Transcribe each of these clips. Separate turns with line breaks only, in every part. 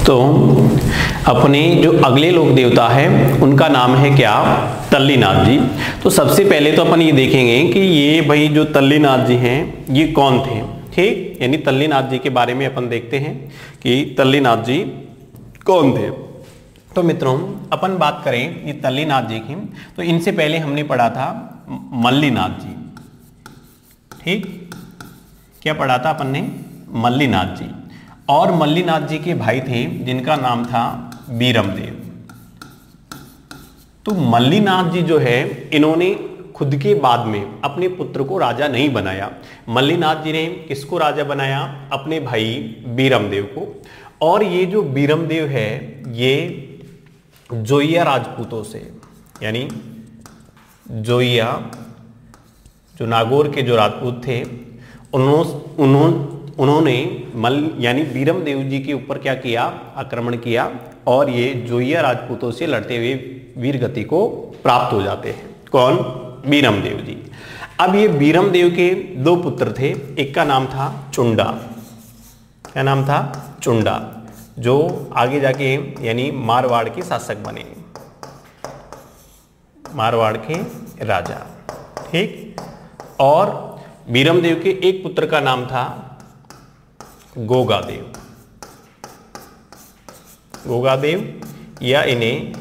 तो अपने जो अगले लोक देवता है उनका नाम है क्या, तल्लीनाथ जी। तो सबसे पहले तो अपन ये देखेंगे कि ये भाई जो तल्लीनाथ जी हैं ये कौन थे, ठीक। यानी तल्लीनाथ जी के बारे में अपन देखते हैं कि तल्लीनाथ जी कौन थे। तो मित्रों अपन बात करें ये तल्लीनाथ जी की, तो इनसे पहले हमने पढ़ा था मल्लीनाथ जी, ठीक। क्या पढ़ा था अपन ने, मल्लीनाथ जी। और मल्लीनाथ जी के भाई थे जिनका नाम था बीरमदेव। तो मल्लीनाथ जी जो है इन्होंने खुद के बाद में अपने पुत्र को राजा नहीं बनाया। मल्लीनाथ जी ने किसको राजा बनाया, अपने भाई बीरमदेव को। और ये जो बीरमदेव है ये जोइया राजपूतों से, यानी जोइया जो नागौर के जो राजपूत थे उन्होंने यानी बीरमदेव जी के ऊपर क्या किया, आक्रमण किया। और ये जोइया राजपूतों से लड़ते हुए वीर गति को प्राप्त हो जाते हैं। कौन, बीरमदेव जी। अब ये बीरमदेव के दो पुत्र थे, एक का नाम था चुंडा। क्या नाम था, चुंडा, जो आगे जाके यानी मारवाड़ के शासक बने, मारवाड़ के राजा, ठीक। और बीरमदेव के एक पुत्र का नाम था गोगादेव। गोगादेव या इन्हें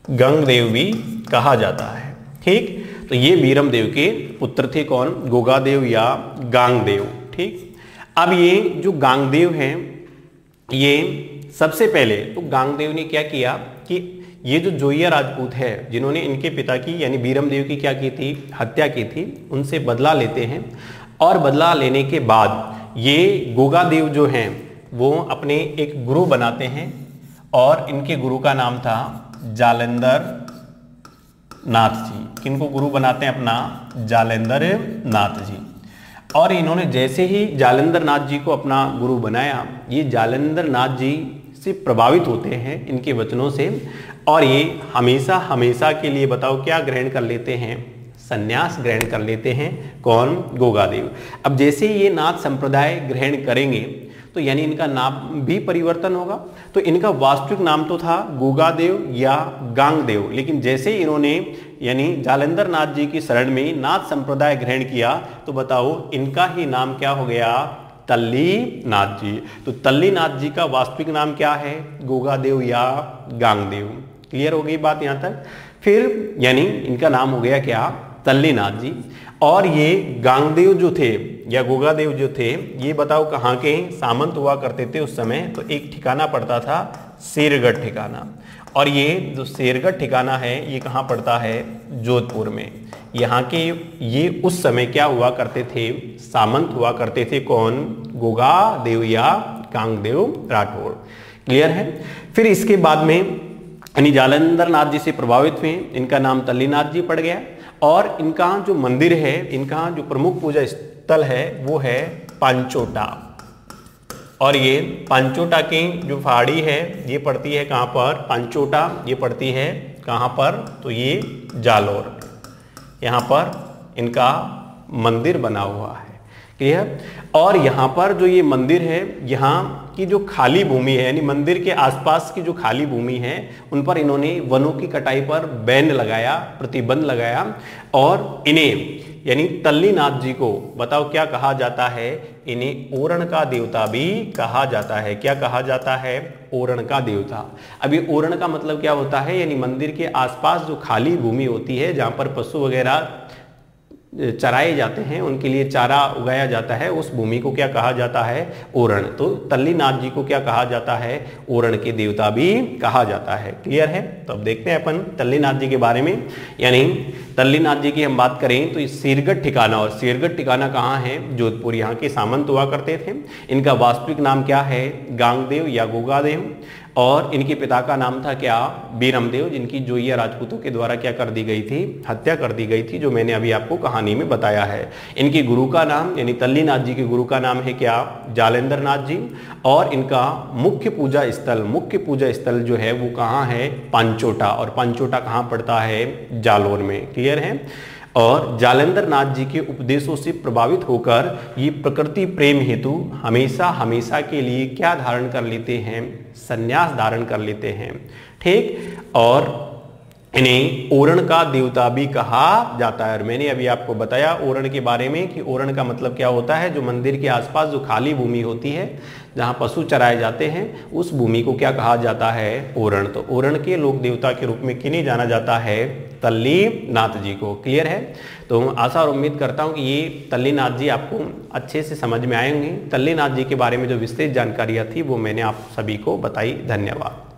गंगदेव भी कहा जाता है, ठीक। तो ये बीरमदेव के पुत्र थे, कौन, गोगादेव या गांगदेव, ठीक। अब ये जो गांगदेव हैं ये सबसे पहले तो गांगदेव ने क्या किया कि ये जो जोइया राजपूत है जिन्होंने इनके पिता की यानी बीरमदेव की क्या की थी, हत्या की थी, उनसे बदला लेते हैं। और बदला लेने के बाद ये गोगादेव जो हैं वो अपने एक गुरु बनाते हैं और इनके गुरु का नाम था जालंधर नाथ जी। किनको गुरु बनाते हैं, अपना जालंधर नाथ जी। और इन्होंने जैसे ही जालंधर नाथ जी को अपना गुरु बनाया, ये जालंधर नाथ जी से प्रभावित होते हैं इनके वचनों से, और ये हमेशा हमेशा के लिए बताओ क्या ग्रहण कर लेते हैं, संन्यास ग्रहण कर लेते हैं। कौन, गोगादेव। अब जैसे ये नाथ संप्रदाय ग्रहण करेंगे तो यानी इनका नाम भी परिवर्तन होगा। तो इनका वास्तविक नाम तो था गोगादेव या गांगदेव, लेकिन जैसे इन्होंने यानी जालंधर नाथ जी की शरण में नाथ संप्रदाय ग्रहण किया तो बताओ इनका ही नाम क्या हो गया, तल्लीनाथ जी। तो तल्लीनाथ जी का वास्तविक नाम क्या है, गोगादेव या गांगदेव। क्लियर हो गई बात यहां तक। फिर यानी इनका नाम हो गया क्या, तल्लीनाथ जी। और ये गांगदेव जो थे या गोगादेव जो थे ये बताओ कहाँ के सामंत हुआ करते थे उस समय। तो एक ठिकाना पड़ता था शेरगढ़ ठिकाना, और ये जो शेरगढ़ ठिकाना है ये कहाँ पड़ता है, जोधपुर में। यहाँ के ये उस समय क्या हुआ करते थे, सामंत हुआ करते थे। कौन, गोगादेव या गांगदेव राठौड़। क्लियर है। फिर इसके बाद में यानी जालंधर नाथ जी से प्रभावित हुए, इनका नाम तल्लीनाथ जी पड़ गया। और इनका जो मंदिर है, इनका जो प्रमुख पूजा स्थल है वो है पांचोटा। और ये पांचोटा की जो पहाड़ी है ये पड़ती है कहाँ पर, पांचोटा ये पड़ती है कहाँ पर, तो ये जालोर, यहाँ पर इनका मंदिर बना हुआ है। क्लियर। और यहाँ पर जो ये मंदिर है, यहाँ की जो खाली भूमि है यानी मंदिर के आसपास की जो खाली भूमि है उन पर इन्होंने वनों की कटाई पर बैन लगाया, प्रतिबंध लगाया। और इन्हें यानी तल्लीनाथ जी को बताओ क्या कहा जाता है, इन्हें ओरण का देवता भी कहा जाता है। क्या कहा जाता है, ओरण का देवता। अभी ओरण का मतलब क्या होता है, यानी मंदिर के आसपास जो खाली भूमि होती है जहाँ पर पशु वगैरह चराए जाते हैं, उनके लिए चारा उगाया जाता है, उस भूमि को क्या कहा जाता है, ओरण। तो तल्लीनाथ जी को क्या कहा जाता है, ओरण के देवता भी कहा जाता है। क्लियर है। तो अब देखते हैं अपन तल्लीनाथ जी के बारे में। यानी तल्लीनाथ जी की हम बात करें तो शेरगढ़ ठिकाना, और शेरगढ़ ठिकाना कहाँ है, जोधपुर। यहाँ के सामंत हुआ करते थे। इनका वास्तविक नाम क्या है, गांगदेव या गोगादेव। और इनके पिता का नाम था क्या, बीरमदेव, जिनकी जोइया राजपूतों के द्वारा क्या कर दी गई थी, हत्या कर दी गई थी, जो मैंने अभी आपको कहानी में बताया है। इनके गुरु का नाम यानी तल्लीनाथ जी के गुरु का नाम है क्या, जालंधर नाथ जी। और इनका मुख्य पूजा स्थल जो है वो कहाँ है, पांचोटा। और पांचोटा कहाँ पड़ता है, जालोर में। क्लियर है। और जालंधर नाथ जी के उपदेशों से प्रभावित होकर ये प्रकृति प्रेम हेतु हमेशा हमेशा के लिए क्या धारण कर लेते हैं, संन्यास धारण कर लेते हैं। ठीक, और इन्हें ओरण का देवता भी कहा जाता है। और मैंने अभी आपको बताया ओरण के बारे में कि ओरण का मतलब क्या होता है, जो मंदिर के आसपास जो खाली भूमि होती है जहां पशु चराए जाते हैं उस भूमि को क्या कहा जाता है, ओरण। तो ओरण के लोक देवता के रूप में किन्हें जाना जाता है, तल्ली नाथ जी को। क्लियर है? तो आशा और उम्मीद करता हूं कि ये तल्ली नाथ जी आपको अच्छे से समझ में आए होंगे। तल्ली नाथ जी के बारे में जो विस्तृत जानकारियां थी वो मैंने आप सभी को बताई। धन्यवाद।